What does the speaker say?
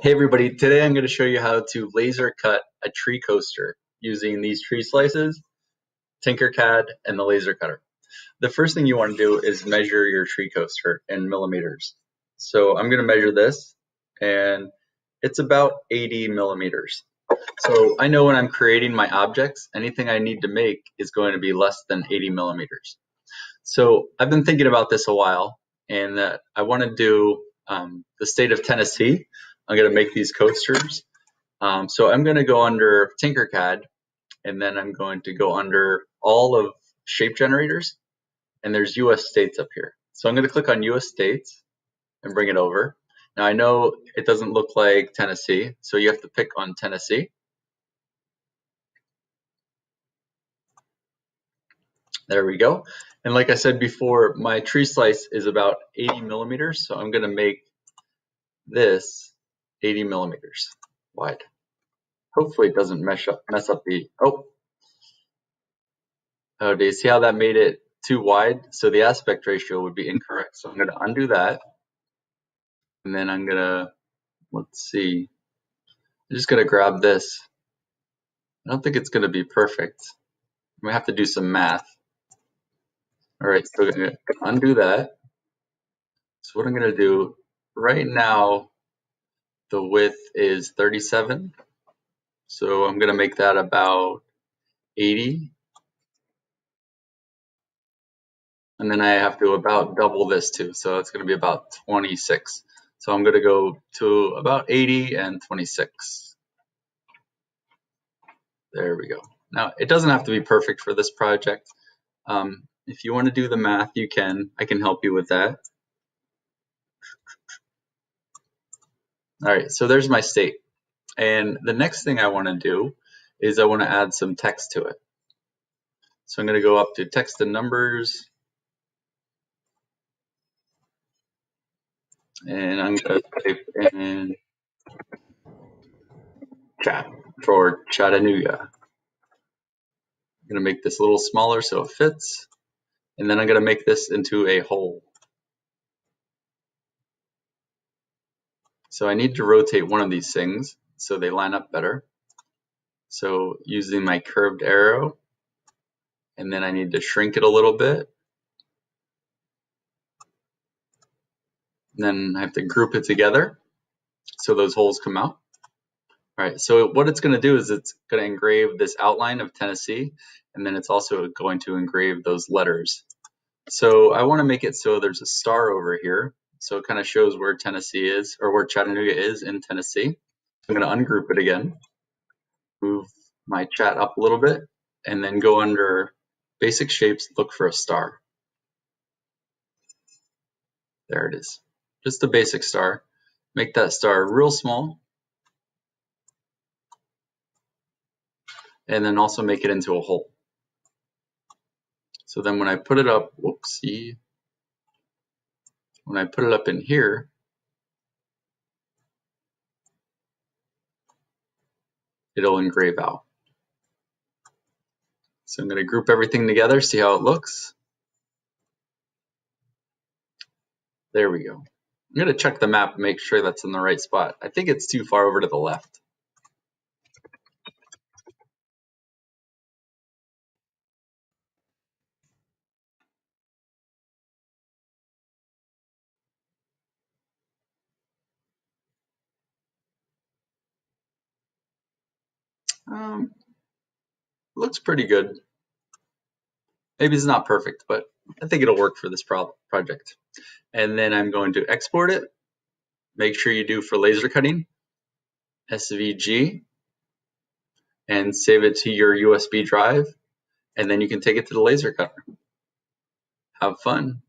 Hey everybody, today I'm going to show you how to laser cut a tree coaster using these tree slices, Tinkercad, and the laser cutter. The first thing you want to do is measure your tree coaster in millimeters. So I'm going to measure this, and it's about 80 millimeters. So I know when I'm creating my objects, anything I need to make is going to be less than 80 millimeters. So I've been thinking about this a while, and I want to do the state of Tennessee. I'm going to make these coasters. So I'm going to go under Tinkercad, and then I'm going to go under all of shape generators, and there's US states up here. So I'm going to click on US states and bring it over. Now I know it doesn't look like Tennessee, so you have to pick on Tennessee. There we go. And like I said before, my tree slice is about 80 millimeters, so I'm going to make this 80 millimeters wide. Hopefully it doesn't mess up the, oh, do you see how that made it too wide? So the aspect ratio would be incorrect. So I'm going to undo that. And then I'm going to, let's see, I'm just going to grab this. I don't think it's going to be perfect. I'm going to have to do some math. All right, so I'm going to undo that. So what I'm going to do, right now, the width is 37. So I'm going to make that about 80. And then I have to about double this too. So it's going to be about 26. So I'm going to go to about 80 and 26. There we go. Now, it doesn't have to be perfect for this project. If you want to do the math, you can. I can help you with that. All right, so there's my state. And the next thing I want to do is I want to add some text to it. So I'm going to go up to text and numbers. And I'm going to type in chat for Chattanooga. I'm going to make this a little smaller so it fits. And then I'm going to make this into a hole. So I need to rotate one of these things so they line up better. So using my curved arrow, and then I need to shrink it a little bit. And then I have to group it together so those holes come out. All right, so what it's going to do is it's going to engrave this outline of Tennessee, and then it's also going to engrave those letters. So I want to make it so there's a star over here. So it kind of shows where Tennessee is, or where Chattanooga is in Tennessee. I'm going to ungroup it again, move my chat up a little bit, and then go under basic shapes, look for a star. There it is, just a basic star. Make that star real small, and then also make it into a hole. So then when I put it up, whoopsie, when I put it up in here, it'll engrave out. So I'm going to group everything together, see how it looks. There we go. I'm going to check the map and make sure that's in the right spot. I think it's too far over to the left. Looks pretty good. Maybe it's not perfect, but I think it'll work for this project. And then I'm going to export it. Make sure you do for laser cutting, SVG, and save it to your USB drive. And then you can take it to the laser cutter. Have fun.